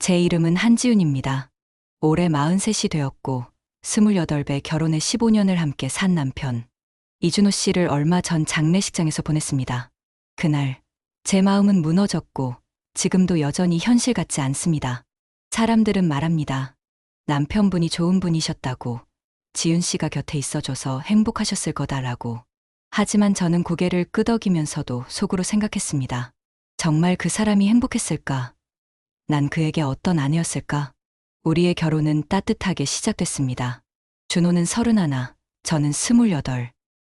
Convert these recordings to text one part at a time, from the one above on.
제 이름은 한지윤입니다. 올해 43이 되었고 28배 결혼에 15년을 함께 산 남편 이준호 씨를 얼마 전 장례식장에서 보냈습니다. 그날 제 마음은 무너졌고 지금도 여전히 현실 같지 않습니다. 사람들은 말합니다. 남편분이 좋은 분이셨다고, 지윤 씨가 곁에 있어줘서 행복하셨을 거다라고. 하지만 저는 고개를 끄덕이면서도 속으로 생각했습니다. 정말 그 사람이 행복했을까? 난 그에게 어떤 아내였을까? 우리의 결혼은 따뜻하게 시작됐습니다. 준호는 31, 저는 28.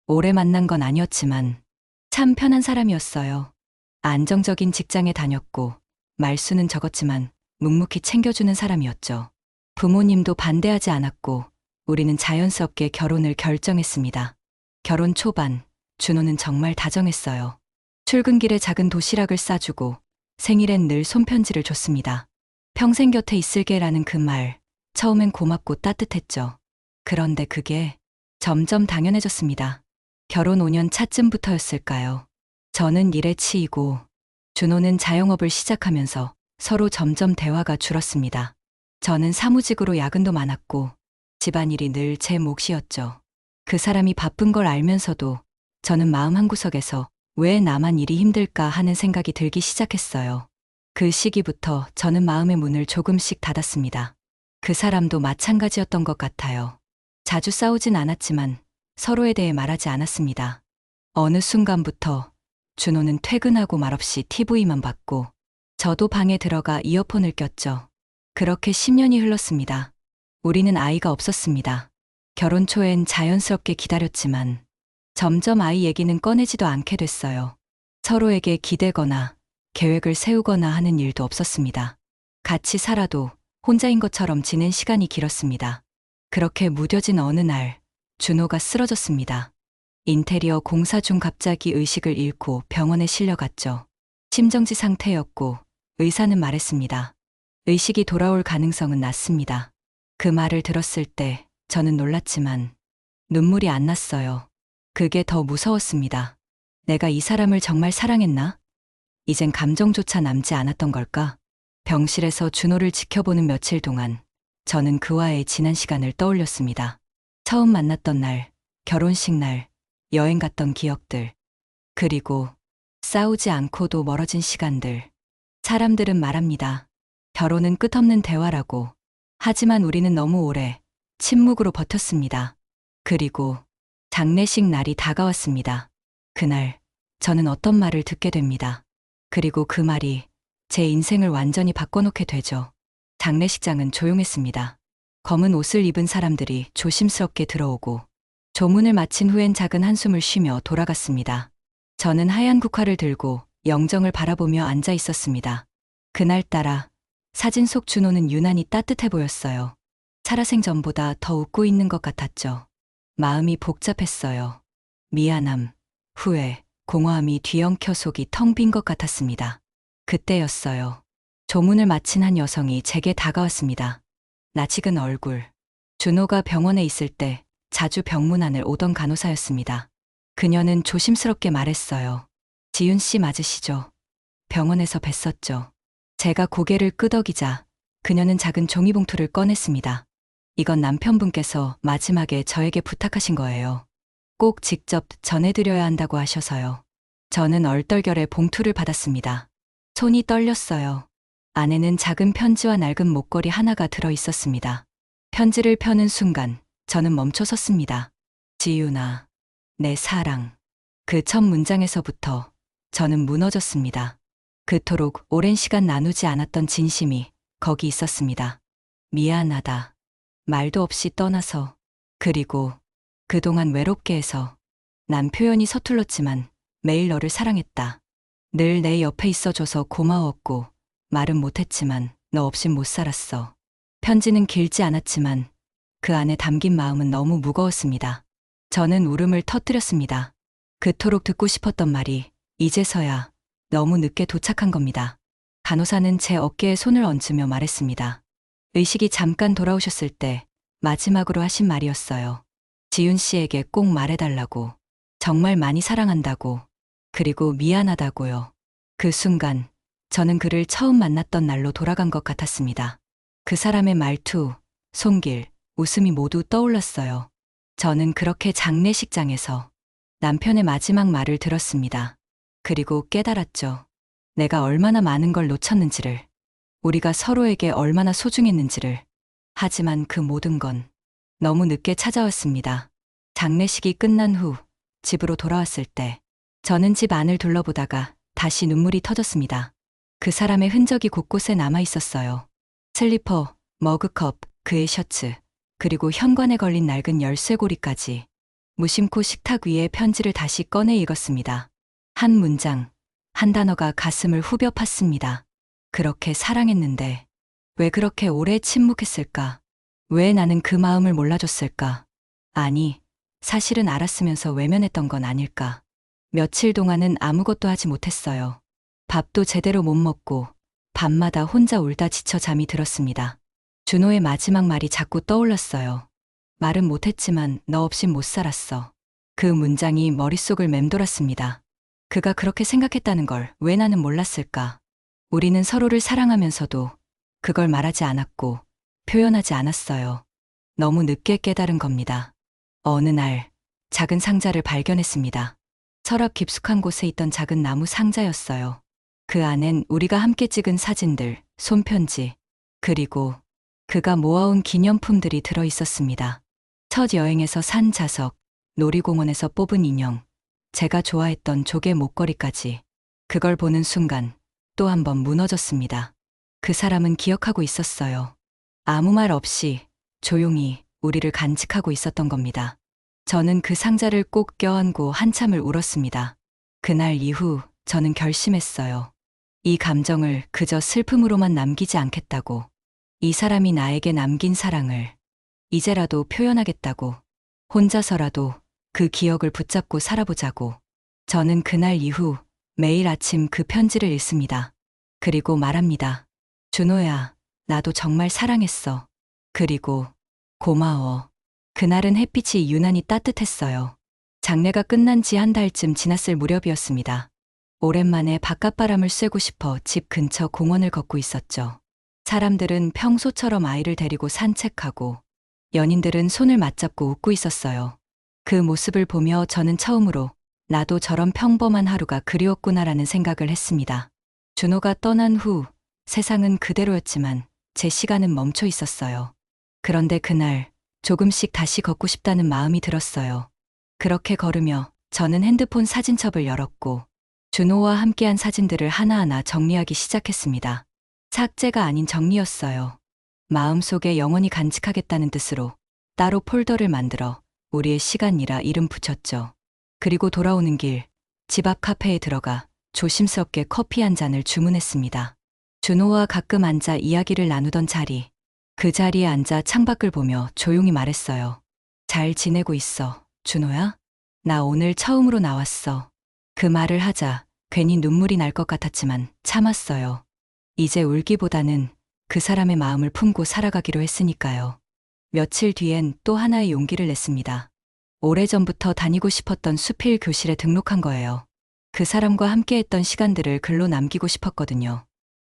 오래 만난 건 아니었지만 참 편한 사람이었어요. 안정적인 직장에 다녔고 말수는 적었지만 묵묵히 챙겨주는 사람이었죠. 부모님도 반대하지 않았고 우리는 자연스럽게 결혼을 결정했습니다. 결혼 초반, 준호는 정말 다정했어요. 출근길에 작은 도시락을 싸주고 생일엔 늘 손편지를 줬습니다. 평생 곁에 있을게라는 그 말, 처음엔 고맙고 따뜻했죠. 그런데 그게 점점 당연해졌습니다. 결혼 5년 차쯤부터였을까요? 저는 일에 치이고 준호는 자영업을 시작하면서 서로 점점 대화가 줄었습니다. 저는 사무직으로 야근도 많았고 집안일이 늘 제 몫이었죠. 그 사람이 바쁜 걸 알면서도 저는 마음 한구석에서 왜 나만 일이 힘들까 하는 생각이 들기 시작했어요. 그 시기부터 저는 마음의 문을 조금씩 닫았습니다. 그 사람도 마찬가지였던 것 같아요. 자주 싸우진 않았지만 서로에 대해 말하지 않았습니다. 어느 순간부터 준호는 퇴근하고 말없이 TV만 봤고 저도 방에 들어가 이어폰을 꼈죠. 그렇게 10년이 흘렀습니다. 우리는 아이가 없었습니다. 결혼 초엔 자연스럽게 기다렸지만 점점 아이 얘기는 꺼내지도 않게 됐어요. 서로에게 기대거나 계획을 세우거나 하는 일도 없었습니다. 같이 살아도 혼자인 것처럼 지낸 시간이 길었습니다. 그렇게 무뎌진 어느 날 준호가 쓰러졌습니다. 인테리어 공사 중 갑자기 의식을 잃고 병원에 실려갔죠. 심정지 상태였고 의사는 말했습니다. 의식이 돌아올 가능성은 낮습니다. 그 말을 들었을 때 저는 놀랐지만 눈물이 안 났어요. 그게 더 무서웠습니다. 내가 이 사람을 정말 사랑했나? 이젠 감정조차 남지 않았던 걸까? 병실에서 준호를 지켜보는 며칠 동안 저는 그와의 지난 시간을 떠올렸습니다. 처음 만났던 날, 결혼식 날, 여행 갔던 기억들, 그리고 싸우지 않고도 멀어진 시간들. 사람들은 말합니다. 결혼은 끝없는 대화라고. 하지만 우리는 너무 오래 침묵으로 버텼습니다. 그리고 장례식 날이 다가왔습니다. 그날 저는 어떤 말을 듣게 됩니다. 그리고 그 말이 제 인생을 완전히 바꿔놓게 되죠. 장례식장은 조용했습니다. 검은 옷을 입은 사람들이 조심스럽게 들어오고 조문을 마친 후엔 작은 한숨을 쉬며 돌아갔습니다. 저는 하얀 국화를 들고 영정을 바라보며 앉아 있었습니다. 그날따라 사진 속 준호는 유난히 따뜻해 보였어요. 살아생전보다 더 웃고 있는 것 같았죠. 마음이 복잡했어요. 미안함, 후회, 공허함이 뒤엉켜 속이 텅 빈 것 같았습니다. 그때였어요. 조문을 마친 한 여성이 제게 다가왔습니다. 낯익은 얼굴. 준호가 병원에 있을 때 자주 병문안을 오던 간호사였습니다. 그녀는 조심스럽게 말했어요. 지윤 씨 맞으시죠? 병원에서 뵀었죠. 제가 고개를 끄덕이자 그녀는 작은 종이봉투를 꺼냈습니다. 이건 남편분께서 마지막에 저에게 부탁하신 거예요. 꼭 직접 전해드려야 한다고 하셔서요. 저는 얼떨결에 봉투를 받았습니다. 손이 떨렸어요. 안에는 작은 편지와 낡은 목걸이 하나가 들어 있었습니다. 편지를 펴는 순간 저는 멈춰 섰습니다. 지윤아, 내 사랑. 그 첫 문장에서부터 저는 무너졌습니다. 그토록 오랜 시간 나누지 않았던 진심이 거기 있었습니다. 미안하다. 말도 없이 떠나서, 그리고 그동안 외롭게 해서. 난 표현이 서툴렀지만 매일 너를 사랑했다. 늘 내 옆에 있어줘서 고마웠고 말은 못했지만 너 없인 못 살았어. 편지는 길지 않았지만 그 안에 담긴 마음은 너무 무거웠습니다. 저는 울음을 터뜨렸습니다. 그토록 듣고 싶었던 말이 이제서야 너무 늦게 도착한 겁니다. 간호사는 제 어깨에 손을 얹으며 말했습니다. 의식이 잠깐 돌아오셨을 때 마지막으로 하신 말이었어요. 지윤 씨에게 꼭 말해달라고. 정말 많이 사랑한다고. 그리고 미안하다고요. 그 순간 저는 그를 처음 만났던 날로 돌아간 것 같았습니다. 그 사람의 말투, 손길, 웃음이 모두 떠올랐어요. 저는 그렇게 장례식장에서 남편의 마지막 말을 들었습니다. 그리고 깨달았죠. 내가 얼마나 많은 걸 놓쳤는지를, 우리가 서로에게 얼마나 소중했는지를. 하지만 그 모든 건 너무 늦게 찾아왔습니다. 장례식이 끝난 후 집으로 돌아왔을 때 저는 집 안을 둘러보다가 다시 눈물이 터졌습니다. 그 사람의 흔적이 곳곳에 남아 있었어요. 슬리퍼, 머그컵, 그의 셔츠, 그리고 현관에 걸린 낡은 열쇠고리까지. 무심코 식탁 위에 편지를 다시 꺼내 읽었습니다. 한 문장, 한 단어가 가슴을 후벼 팠습니다. 그렇게 사랑했는데 왜 그렇게 오래 침묵했을까? 왜 나는 그 마음을 몰라줬을까? 아니, 사실은 알았으면서 외면했던 건 아닐까? 며칠 동안은 아무것도 하지 못했어요. 밥도 제대로 못 먹고 밤마다 혼자 울다 지쳐 잠이 들었습니다. 준호의 마지막 말이 자꾸 떠올랐어요. 말은 못했지만 너 없인 못 살았어. 그 문장이 머릿속을 맴돌았습니다. 그가 그렇게 생각했다는 걸 왜 나는 몰랐을까? 우리는 서로를 사랑하면서도 그걸 말하지 않았고 표현하지 않았어요. 너무 늦게 깨달은 겁니다. 어느 날 작은 상자를 발견했습니다. 서랍 깊숙한 곳에 있던 작은 나무 상자였어요. 그 안엔 우리가 함께 찍은 사진들, 손편지, 그리고 그가 모아온 기념품들이 들어 있었습니다. 첫 여행에서 산 자석, 놀이공원에서 뽑은 인형, 제가 좋아했던 조개 목걸이까지. 그걸 보는 순간 또 한 번 무너졌습니다. 그 사람은 기억하고 있었어요. 아무 말 없이 조용히 우리를 간직하고 있었던 겁니다. 저는 그 상자를 꼭 껴안고 한참을 울었습니다. 그날 이후 저는 결심했어요. 이 감정을 그저 슬픔으로만 남기지 않겠다고. 이 사람이 나에게 남긴 사랑을 이제라도 표현하겠다고. 혼자서라도 그 기억을 붙잡고 살아보자고. 저는 그날 이후 매일 아침 그 편지를 읽습니다. 그리고 말합니다. 준호야, 나도 정말 사랑했어. 그리고 고마워. 그날은 햇빛이 유난히 따뜻했어요. 장례가 끝난 지 한 달쯤 지났을 무렵이었습니다. 오랜만에 바깥바람을 쐬고 싶어 집 근처 공원을 걷고 있었죠. 사람들은 평소처럼 아이를 데리고 산책하고 연인들은 손을 맞잡고 웃고 있었어요. 그 모습을 보며 저는 처음으로 나도 저런 평범한 하루가 그리웠구나라는 생각을 했습니다. 준호가 떠난 후 세상은 그대로였지만 제 시간은 멈춰 있었어요. 그런데 그날 조금씩 다시 걷고 싶다는 마음이 들었어요. 그렇게 걸으며 저는 핸드폰 사진첩을 열었고 준호와 함께한 사진들을 하나하나 정리하기 시작했습니다. 삭제가 아닌 정리였어요. 마음속에 영원히 간직하겠다는 뜻으로 따로 폴더를 만들어 우리의 시간이라 이름 붙였죠. 그리고 돌아오는 길, 집 앞 카페에 들어가 조심스럽게 커피 한 잔을 주문했습니다. 준호와 가끔 앉아 이야기를 나누던 자리, 그 자리에 앉아 창밖을 보며 조용히 말했어요. 잘 지내고 있어, 준호야? 나 오늘 처음으로 나왔어. 그 말을 하자 괜히 눈물이 날 것 같았지만 참았어요. 이제 울기보다는 그 사람의 마음을 품고 살아가기로 했으니까요. 며칠 뒤엔 또 하나의 용기를 냈습니다. 오래전부터 다니고 싶었던 수필 교실에 등록한 거예요. 그 사람과 함께했던 시간들을 글로 남기고 싶었거든요.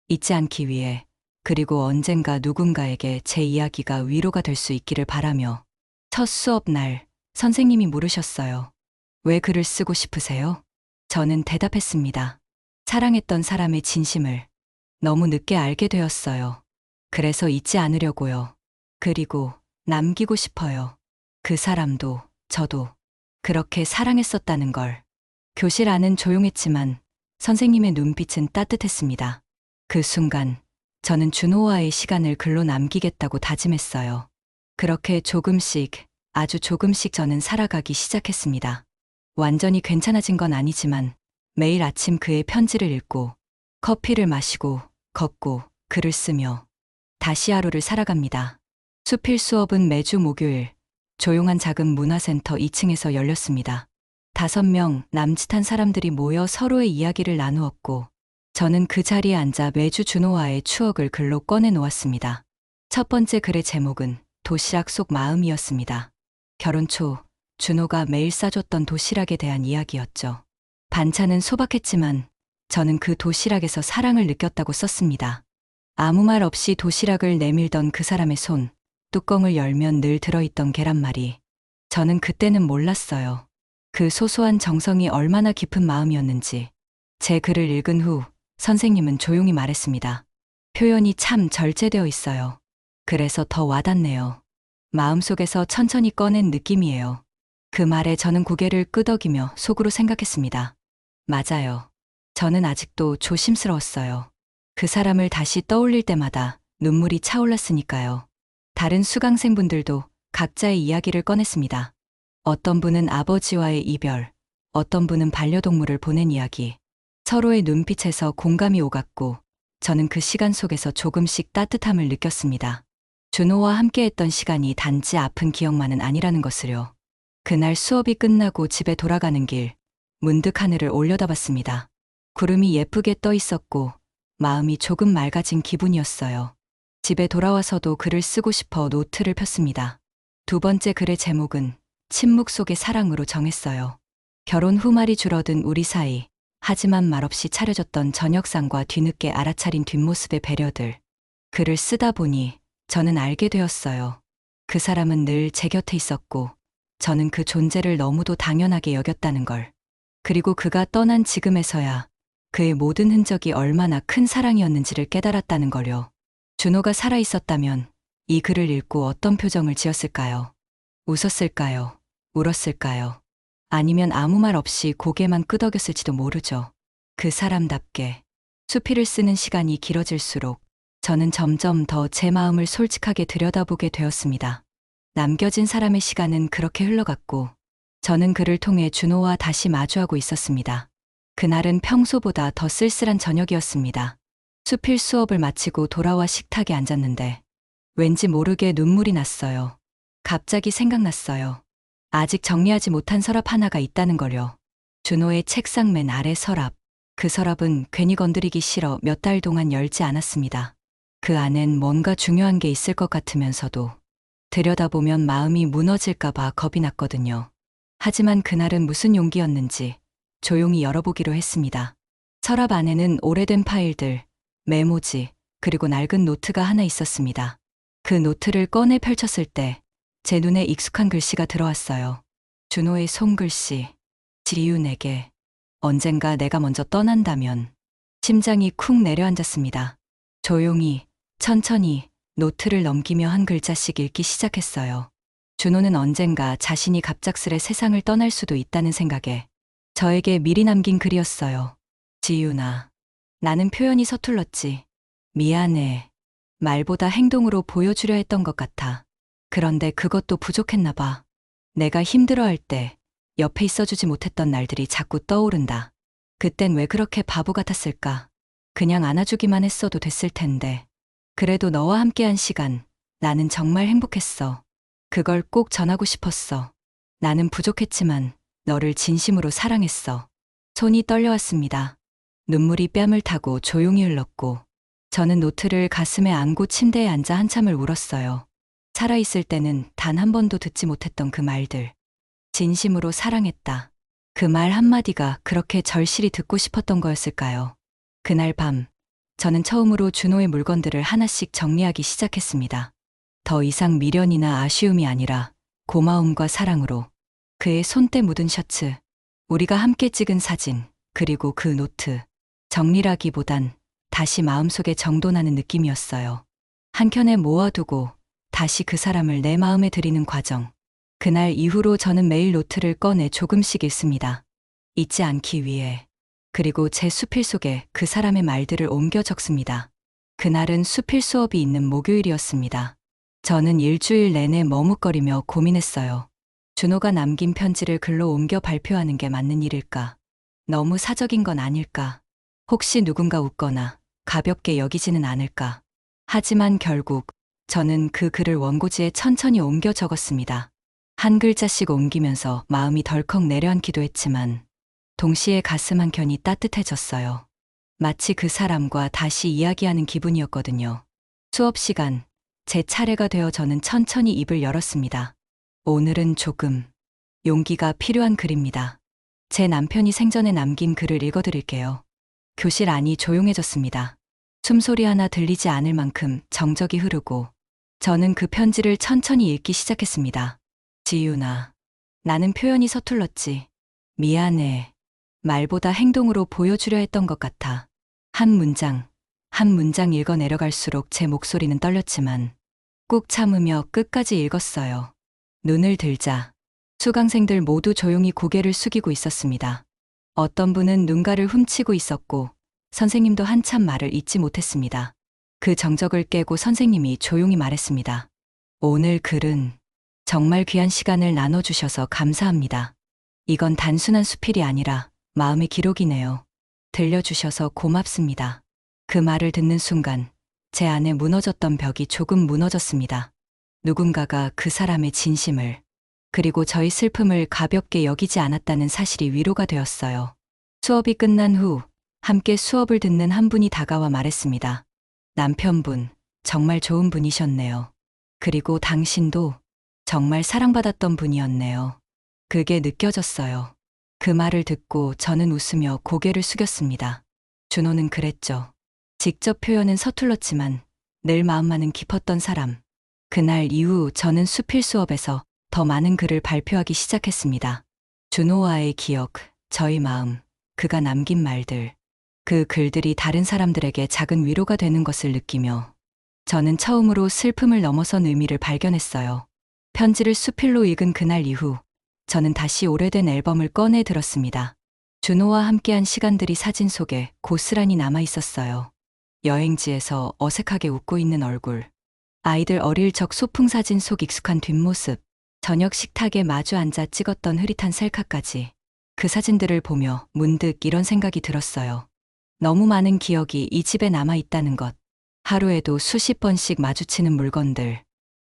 잊지 않기 위해, 그리고 언젠가 누군가에게 제 이야기가 위로가 될 수 있기를 바라며. 첫 수업 날 선생님이 물으셨어요. 왜 글을 쓰고 싶으세요? 저는 대답했습니다. 사랑했던 사람의 진심을 너무 늦게 알게 되었어요. 그래서 잊지 않으려고요. 그리고 남기고 싶어요. 그 사람도 저도 그렇게 사랑했었다는 걸. 교실 안은 조용했지만 선생님의 눈빛은 따뜻했습니다. 그 순간 저는 준호와의 시간을 글로 남기겠다고 다짐했어요. 그렇게 조금씩, 아주 조금씩 저는 살아가기 시작했습니다. 완전히 괜찮아진 건 아니지만 매일 아침 그의 편지를 읽고 커피를 마시고 걷고 글을 쓰며 다시 하루를 살아갑니다. 수필 수업은 매주 목요일 조용한 작은 문화센터 2층에서 열렸습니다. 5명 남짓한 사람들이 모여 서로의 이야기를 나누었고 저는 그 자리에 앉아 매주 준호와의 추억을 글로 꺼내 놓았습니다. 첫 번째 글의 제목은 도시락 속 마음이었습니다. 결혼 초 준호가 매일 싸줬던 도시락에 대한 이야기였죠. 반찬은 소박했지만 저는 그 도시락에서 사랑을 느꼈다고 썼습니다. 아무 말 없이 도시락을 내밀던 그 사람의 손, 뚜껑을 열면 늘 들어있던 계란말이. 저는 그때는 몰랐어요. 그 소소한 정성이 얼마나 깊은 마음이었는지. 제 글을 읽은 후 선생님은 조용히 말했습니다. 표현이 참 절제되어 있어요. 그래서 더 와닿네요. 마음속에서 천천히 꺼낸 느낌이에요. 그 말에 저는 고개를 끄덕이며 속으로 생각했습니다. 맞아요. 저는 아직도 조심스러웠어요. 그 사람을 다시 떠올릴 때마다 눈물이 차올랐으니까요. 다른 수강생분들도 각자의 이야기를 꺼냈습니다. 어떤 분은 아버지와의 이별, 어떤 분은 반려동물을 보낸 이야기. 서로의 눈빛에서 공감이 오갔고, 저는 그 시간 속에서 조금씩 따뜻함을 느꼈습니다. 준호와 함께했던 시간이 단지 아픈 기억만은 아니라는 것을요. 그날 수업이 끝나고 집에 돌아가는 길, 문득 하늘을 올려다봤습니다. 구름이 예쁘게 떠 있었고, 마음이 조금 맑아진 기분이었어요. 집에 돌아와서도 글을 쓰고 싶어 노트를 폈습니다. 두 번째 글의 제목은 침묵 속의 사랑으로 정했어요. 결혼 후 말이 줄어든 우리 사이, 하지만 말없이 차려졌던 저녁상과 뒤늦게 알아차린 뒷모습의 배려들. 글을 쓰다 보니 저는 알게 되었어요. 그 사람은 늘 제 곁에 있었고, 저는 그 존재를 너무도 당연하게 여겼다는 걸. 그리고 그가 떠난 지금에서야 그의 모든 흔적이 얼마나 큰 사랑이었는지를 깨달았다는 걸요. 준호가 살아있었다면 이 글을 읽고 어떤 표정을 지었을까요? 웃었을까요? 울었을까요? 아니면 아무 말 없이 고개만 끄덕였을지도 모르죠. 그 사람답게. 수필을 쓰는 시간이 길어질수록 저는 점점 더 제 마음을 솔직하게 들여다보게 되었습니다. 남겨진 사람의 시간은 그렇게 흘러갔고, 저는 그를 통해 준호와 다시 마주하고 있었습니다. 그날은 평소보다 더 쓸쓸한 저녁이었습니다. 수필 수업을 마치고 돌아와 식탁에 앉았는데 왠지 모르게 눈물이 났어요. 갑자기 생각났어요. 아직 정리하지 못한 서랍 하나가 있다는 걸요. 준호의 책상 맨 아래 서랍. 그 서랍은 괜히 건드리기 싫어 몇 달 동안 열지 않았습니다. 그 안엔 뭔가 중요한 게 있을 것 같으면서도 들여다보면 마음이 무너질까봐 겁이 났거든요. 하지만 그날은 무슨 용기였는지 조용히 열어보기로 했습니다. 서랍 안에는 오래된 파일들, 메모지, 그리고 낡은 노트가 하나 있었습니다. 그 노트를 꺼내 펼쳤을 때 제 눈에 익숙한 글씨가 들어왔어요. 준호의 손글씨. 지윤에게. 언젠가 내가 먼저 떠난다면. 심장이 쿵 내려앉았습니다. 조용히, 천천히 노트를 넘기며 한 글자씩 읽기 시작했어요. 준호는 언젠가 자신이 갑작스레 세상을 떠날 수도 있다는 생각에 저에게 미리 남긴 글이었어요. 지윤아, 나는 표현이 서툴렀지. 미안해. 말보다 행동으로 보여주려 했던 것 같아. 그런데 그것도 부족했나 봐. 내가 힘들어할 때 옆에 있어주지 못했던 날들이 자꾸 떠오른다. 그땐 왜 그렇게 바보 같았을까? 그냥 안아주기만 했어도 됐을 텐데. 그래도 너와 함께한 시간, 나는 정말 행복했어. 그걸 꼭 전하고 싶었어. 나는 부족했지만 너를 진심으로 사랑했어. 손이 떨려왔습니다. 눈물이 뺨을 타고 조용히 흘렀고, 저는 노트를 가슴에 안고 침대에 앉아 한참을 울었어요. 살아있을 때는 단 한 번도 듣지 못했던 그 말들. 진심으로 사랑했다. 그 말 한마디가 그렇게 절실히 듣고 싶었던 거였을까요? 그날 밤, 저는 처음으로 준호의 물건들을 하나씩 정리하기 시작했습니다. 더 이상 미련이나 아쉬움이 아니라 고마움과 사랑으로. 그의 손때 묻은 셔츠, 우리가 함께 찍은 사진, 그리고 그 노트. 정리라기보단 다시 마음속에 정돈하는 느낌이었어요. 한켠에 모아두고 다시 그 사람을 내 마음에 들이는 과정. 그날 이후로 저는 매일 노트를 꺼내 조금씩 읽습니다. 잊지 않기 위해. 그리고 제 수필 속에 그 사람의 말들을 옮겨 적습니다. 그날은 수필 수업이 있는 목요일이었습니다. 저는 일주일 내내 머뭇거리며 고민했어요. 준호가 남긴 편지를 글로 옮겨 발표하는 게 맞는 일일까? 너무 사적인 건 아닐까? 혹시 누군가 웃거나 가볍게 여기지는 않을까? 하지만 결국 저는 그 글을 원고지에 천천히 옮겨 적었습니다. 한 글자씩 옮기면서 마음이 덜컥 내려앉기도 했지만 동시에 가슴 한켠이 따뜻해졌어요. 마치 그 사람과 다시 이야기하는 기분이었거든요. 수업 시간, 제 차례가 되어 저는 천천히 입을 열었습니다. 오늘은 조금 용기가 필요한 글입니다. 제 남편이 생전에 남긴 글을 읽어드릴게요. 교실 안이 조용해졌습니다. 숨소리 하나 들리지 않을 만큼 정적이 흐르고 저는 그 편지를 천천히 읽기 시작했습니다. 지윤아, 나는 표현이 서툴렀지. 미안해. 말보다 행동으로 보여주려 했던 것 같아. 한 문장, 한 문장 읽어 내려갈수록 제 목소리는 떨렸지만 꾹 참으며 끝까지 읽었어요. 눈을 들자 수강생들 모두 조용히 고개를 숙이고 있었습니다. 어떤 분은 눈가를 훔치고 있었고 선생님도 한참 말을 잇지 못했습니다. 그 정적을 깨고 선생님이 조용히 말했습니다. 오늘 글은 정말 귀한 시간을 나눠주셔서 감사합니다. 이건 단순한 수필이 아니라 마음의 기록이네요. 들려주셔서 고맙습니다. 그 말을 듣는 순간 제 안에 무너졌던 벽이 조금 무너졌습니다. 누군가가 그 사람의 진심을 그리고 저희 슬픔을 가볍게 여기지 않았다는 사실이 위로가 되었어요. 수업이 끝난 후 함께 수업을 듣는 한 분이 다가와 말했습니다. 남편분, 정말 좋은 분이셨네요. 그리고 당신도 정말 사랑받았던 분이었네요. 그게 느껴졌어요. 그 말을 듣고 저는 웃으며 고개를 숙였습니다. 준호는 그랬죠. 직접 표현은 서툴렀지만 늘 마음만은 깊었던 사람. 그날 이후 저는 수필 수업에서 더 많은 글을 발표하기 시작했습니다. 준호와의 기억, 저희 마음, 그가 남긴 말들. 그 글들이 다른 사람들에게 작은 위로가 되는 것을 느끼며 저는 처음으로 슬픔을 넘어선 의미를 발견했어요. 편지를 수필로 읽은 그날 이후 저는 다시 오래된 앨범을 꺼내 들었습니다. 준호와 함께한 시간들이 사진 속에 고스란히 남아 있었어요. 여행지에서 어색하게 웃고 있는 얼굴, 아이들 어릴 적 소풍 사진 속 익숙한 뒷모습, 저녁 식탁에 마주 앉아 찍었던 흐릿한 셀카까지. 그 사진들을 보며 문득 이런 생각이 들었어요. 너무 많은 기억이 이 집에 남아 있다는 것. 하루에도 수십 번씩 마주치는 물건들.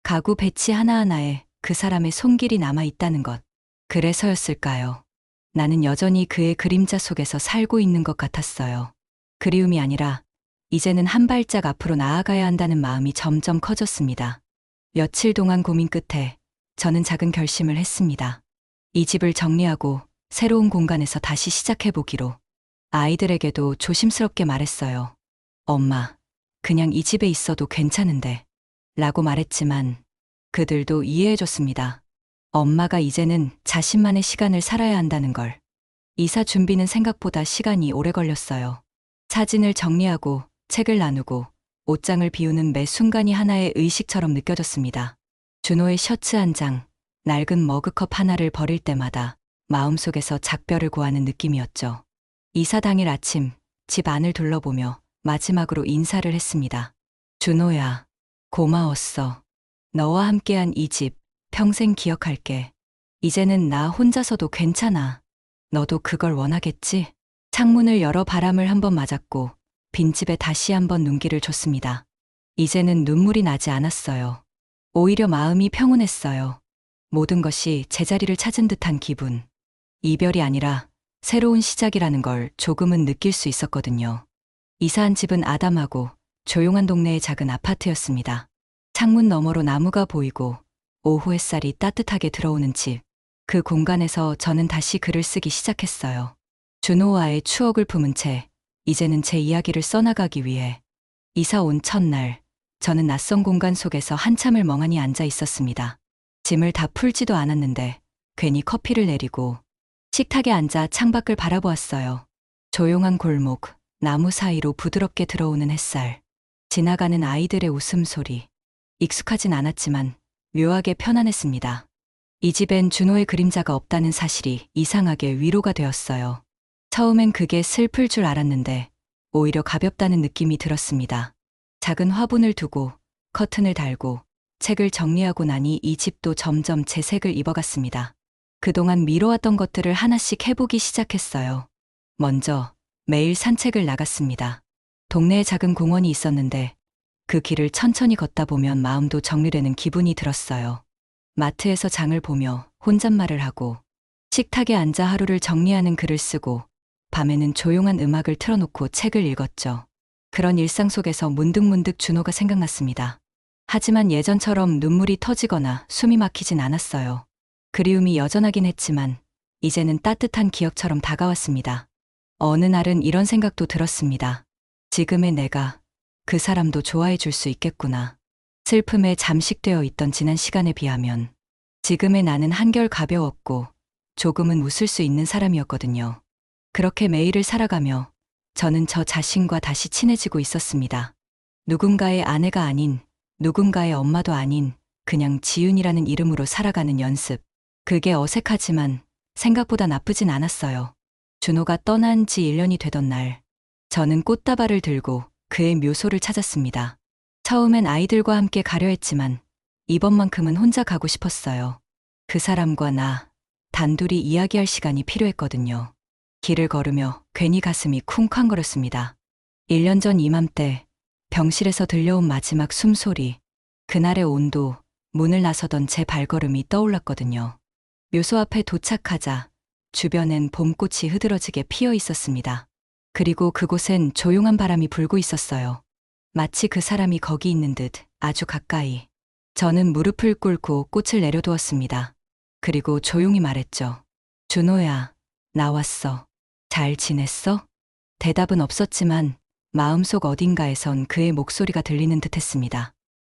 가구 배치 하나하나에 그 사람의 손길이 남아 있다는 것. 그래서였을까요? 나는 여전히 그의 그림자 속에서 살고 있는 것 같았어요. 그리움이 아니라 이제는 한 발짝 앞으로 나아가야 한다는 마음이 점점 커졌습니다. 며칠 동안 고민 끝에 저는 작은 결심을 했습니다. 이 집을 정리하고 새로운 공간에서 다시 시작해보기로. 아이들에게도 조심스럽게 말했어요. 엄마, 그냥 이 집에 있어도 괜찮은데. 라고 말했지만 그들도 이해해줬습니다. 엄마가 이제는 자신만의 시간을 살아야 한다는 걸. 이사 준비는 생각보다 시간이 오래 걸렸어요. 사진을 정리하고 책을 나누고 옷장을 비우는 매 순간이 하나의 의식처럼 느껴졌습니다. 준호의 셔츠 한 장, 낡은 머그컵 하나를 버릴 때마다 마음속에서 작별을 고하는 느낌이었죠. 이사 당일 아침 집 안을 둘러보며 마지막으로 인사를 했습니다. 준호야, 고마웠어. 너와 함께한 이 집 평생 기억할게. 이제는 나 혼자서도 괜찮아. 너도 그걸 원하겠지? 창문을 열어 바람을 한번 맞았고 빈집에 다시 한번 눈길을 줬습니다. 이제는 눈물이 나지 않았어요. 오히려 마음이 평온했어요. 모든 것이 제자리를 찾은 듯한 기분. 이별이 아니라 새로운 시작이라는 걸 조금은 느낄 수 있었거든요. 이사한 집은 아담하고 조용한 동네의 작은 아파트였습니다. 창문 너머로 나무가 보이고 오후 햇살이 따뜻하게 들어오는 집. 그 공간에서 저는 다시 글을 쓰기 시작했어요. 준호와의 추억을 품은 채 이제는 제 이야기를 써나가기 위해. 이사 온 첫날 저는 낯선 공간 속에서 한참을 멍하니 앉아 있었습니다. 짐을 다 풀지도 않았는데 괜히 커피를 내리고 식탁에 앉아 창밖을 바라보았어요. 조용한 골목, 나무 사이로 부드럽게 들어오는 햇살, 지나가는 아이들의 웃음소리. 익숙하진 않았지만 묘하게 편안했습니다. 이 집엔 준호의 그림자가 없다는 사실이 이상하게 위로가 되었어요. 처음엔 그게 슬플 줄 알았는데 오히려 가볍다는 느낌이 들었습니다. 작은 화분을 두고 커튼을 달고 책을 정리하고 나니 이 집도 점점 제 색을 입어갔습니다. 그동안 미뤄왔던 것들을 하나씩 해보기 시작했어요. 먼저 매일 산책을 나갔습니다. 동네에 작은 공원이 있었는데 그 길을 천천히 걷다 보면 마음도 정리되는 기분이 들었어요. 마트에서 장을 보며 혼잣말을 하고 식탁에 앉아 하루를 정리하는 글을 쓰고 밤에는 조용한 음악을 틀어놓고 책을 읽었죠. 그런 일상 속에서 문득문득 준호가 생각났습니다. 하지만 예전처럼 눈물이 터지거나 숨이 막히진 않았어요. 그리움이 여전하긴 했지만 이제는 따뜻한 기억처럼 다가왔습니다. 어느 날은 이런 생각도 들었습니다. 지금의 내가 그 사람도 좋아해 줄 수 있겠구나. 슬픔에 잠식되어 있던 지난 시간에 비하면 지금의 나는 한결 가벼웠고 조금은 웃을 수 있는 사람이었거든요. 그렇게 매일을 살아가며 저는 저 자신과 다시 친해지고 있었습니다. 누군가의 아내가 아닌, 누군가의 엄마도 아닌 그냥 지윤이라는 이름으로 살아가는 연습. 그게 어색하지만 생각보다 나쁘진 않았어요. 준호가 떠난 지 1년이 되던 날, 저는 꽃다발을 들고 그의 묘소를 찾았습니다. 처음엔 아이들과 함께 가려 했지만 이번만큼은 혼자 가고 싶었어요. 그 사람과 나, 단둘이 이야기할 시간이 필요했거든요. 길을 걸으며 괜히 가슴이 쿵쾅거렸습니다. 1년 전 이맘때 병실에서 들려온 마지막 숨소리, 그날의 온도, 문을 나서던 제 발걸음이 떠올랐거든요. 묘소 앞에 도착하자 주변엔 봄꽃이 흐드러지게 피어 있었습니다. 그리고 그곳엔 조용한 바람이 불고 있었어요. 마치 그 사람이 거기 있는 듯 아주 가까이. 저는 무릎을 꿇고 꽃을 내려두었습니다. 그리고 조용히 말했죠. 준호야, 나왔어. 잘 지냈어? 대답은 없었지만 마음속 어딘가에선 그의 목소리가 들리는 듯 했습니다.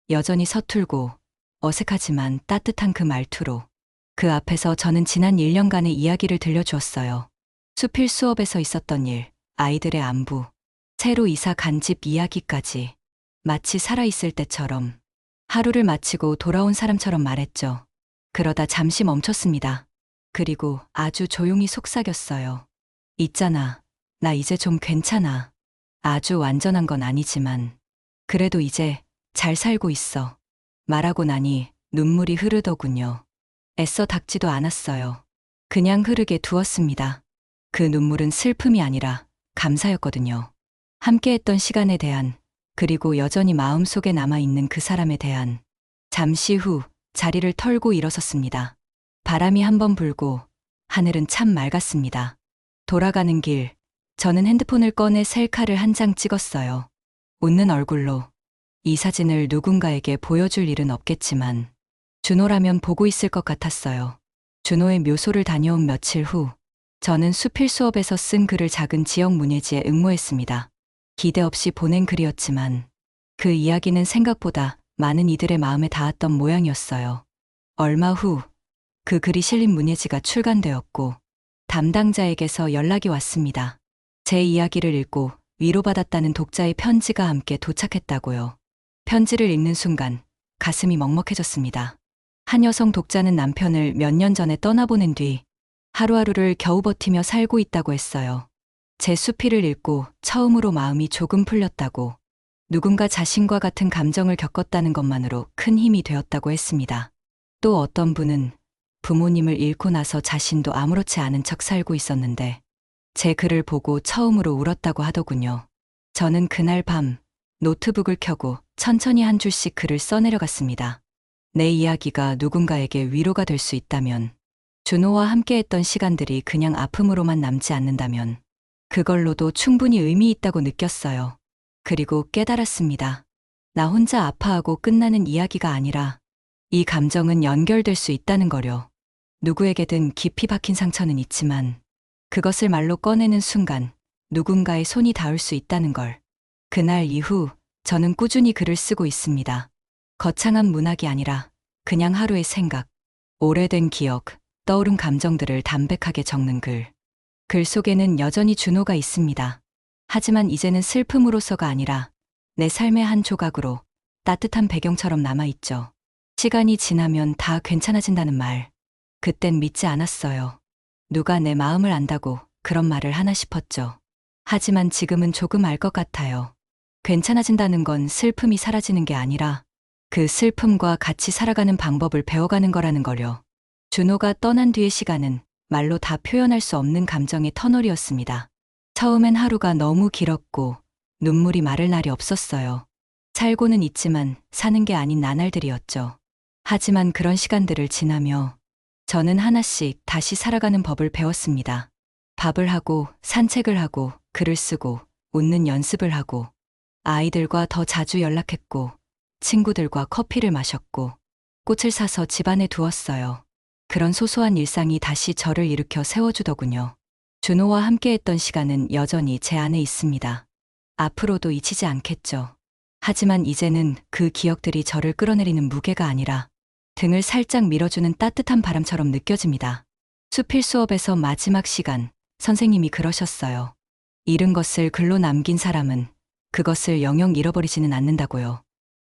여전히 서툴고 어색하지만 따뜻한 그 말투로. 그 앞에서 저는 지난 1년간의 이야기를 들려주었어요. 수필 수업에서 있었던 일, 아이들의 안부, 새로 이사 간 집 이야기까지 마치 살아있을 때처럼 하루를 마치고 돌아온 사람처럼 말했죠. 그러다 잠시 멈췄습니다. 그리고 아주 조용히 속삭였어요. 있잖아, 나 이제 좀 괜찮아. 아주 완전한 건 아니지만 그래도 이제 잘 살고 있어. 말하고 나니 눈물이 흐르더군요. 애써 닦지도 않았어요. 그냥 흐르게 두었습니다. 그 눈물은 슬픔이 아니라 감사였거든요. 함께했던 시간에 대한, 그리고 여전히 마음속에 남아있는 그 사람에 대한. 잠시 후 자리를 털고 일어섰습니다. 바람이 한번 불고 하늘은 참 맑았습니다. 돌아가는 길, 저는 핸드폰을 꺼내 셀카를 한 장 찍었어요. 웃는 얼굴로. 이 사진을 누군가에게 보여줄 일은 없겠지만 준호라면 보고 있을 것 같았어요. 준호의 묘소를 다녀온 며칠 후, 저는 수필 수업에서 쓴 글을 작은 지역 문예지에 응모했습니다. 기대 없이 보낸 글이었지만 그 이야기는 생각보다 많은 이들의 마음에 닿았던 모양이었어요. 얼마 후 그 글이 실린 문예지가 출간되었고 담당자에게서 연락이 왔습니다. 제 이야기를 읽고 위로받았다는 독자의 편지가 함께 도착했다고요. 편지를 읽는 순간 가슴이 먹먹해졌습니다. 한 여성 독자는 남편을 몇 년 전에 떠나보낸 뒤 하루하루를 겨우 버티며 살고 있다고 했어요. 제 수필을 읽고 처음으로 마음이 조금 풀렸다고, 누군가 자신과 같은 감정을 겪었다는 것만으로 큰 힘이 되었다고 했습니다. 또 어떤 분은 부모님을 잃고 나서 자신도 아무렇지 않은 척 살고 있었는데 제 글을 보고 처음으로 울었다고 하더군요. 저는 그날 밤 노트북을 켜고 천천히 한 줄씩 글을 써내려갔습니다. 내 이야기가 누군가에게 위로가 될 수 있다면, 준호와 함께했던 시간들이 그냥 아픔으로만 남지 않는다면 그걸로도 충분히 의미 있다고 느꼈어요. 그리고 깨달았습니다. 나 혼자 아파하고 끝나는 이야기가 아니라 이 감정은 연결될 수 있다는 거려. 누구에게든 깊이 박힌 상처는 있지만 그것을 말로 꺼내는 순간 누군가의 손이 닿을 수 있다는 걸. 그날 이후 저는 꾸준히 글을 쓰고 있습니다. 거창한 문학이 아니라 그냥 하루의 생각, 오래된 기억, 떠오른 감정들을 담백하게 적는 글. 글 속에는 여전히 준호가 있습니다. 하지만 이제는 슬픔으로서가 아니라 내 삶의 한 조각으로 따뜻한 배경처럼 남아있죠. 시간이 지나면 다 괜찮아진다는 말. 그땐 믿지 않았어요. 누가 내 마음을 안다고 그런 말을 하나 싶었죠. 하지만 지금은 조금 알 것 같아요. 괜찮아진다는 건 슬픔이 사라지는 게 아니라 그 슬픔과 같이 살아가는 방법을 배워가는 거라는 거려. 준호가 떠난 뒤의 시간은 말로 다 표현할 수 없는 감정의 터널이었습니다. 처음엔 하루가 너무 길었고 눈물이 마를 날이 없었어요. 살고는 있지만 사는 게 아닌 나날들이었죠. 하지만 그런 시간들을 지나며 저는 하나씩 다시 살아가는 법을 배웠습니다. 밥을 하고 산책을 하고 글을 쓰고 웃는 연습을 하고 아이들과 더 자주 연락했고 친구들과 커피를 마셨고 꽃을 사서 집안에 두었어요. 그런 소소한 일상이 다시 저를 일으켜 세워주더군요. 준호와 함께했던 시간은 여전히 제 안에 있습니다. 앞으로도 잊히지 않겠죠. 하지만 이제는 그 기억들이 저를 끌어내리는 무게가 아니라 등을 살짝 밀어주는 따뜻한 바람처럼 느껴집니다. 수필 수업에서 마지막 시간, 선생님이 그러셨어요. 잃은 것을 글로 남긴 사람은 그것을 영영 잃어버리지는 않는다고요.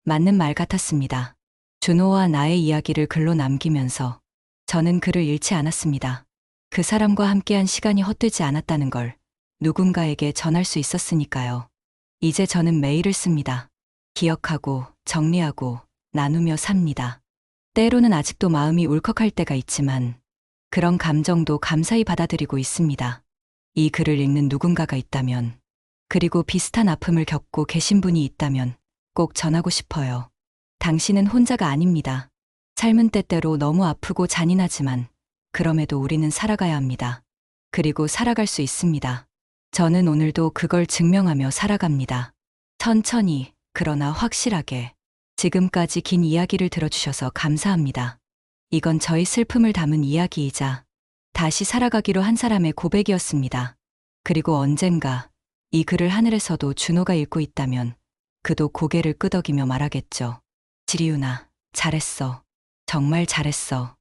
맞는 말 같았습니다. 준호와 나의 이야기를 글로 남기면서 저는 그를 잃지 않았습니다. 그 사람과 함께한 시간이 헛되지 않았다는 걸 누군가에게 전할 수 있었으니까요. 이제 저는 메일을 씁니다. 기억하고 정리하고 나누며 삽니다. 때로는 아직도 마음이 울컥할 때가 있지만 그런 감정도 감사히 받아들이고 있습니다. 이 글을 읽는 누군가가 있다면, 그리고 비슷한 아픔을 겪고 계신 분이 있다면 꼭 전하고 싶어요. 당신은 혼자가 아닙니다. 삶은 때때로 너무 아프고 잔인하지만 그럼에도 우리는 살아가야 합니다. 그리고 살아갈 수 있습니다. 저는 오늘도 그걸 증명하며 살아갑니다. 천천히, 그러나 확실하게. 지금까지 긴 이야기를 들어주셔서 감사합니다. 이건 저의 슬픔을 담은 이야기이자 다시 살아가기로 한 사람의 고백이었습니다. 그리고 언젠가 이 글을 하늘에서도 준호가 읽고 있다면 그도 고개를 끄덕이며 말하겠죠. 지리윤아, 잘했어. 정말 잘했어.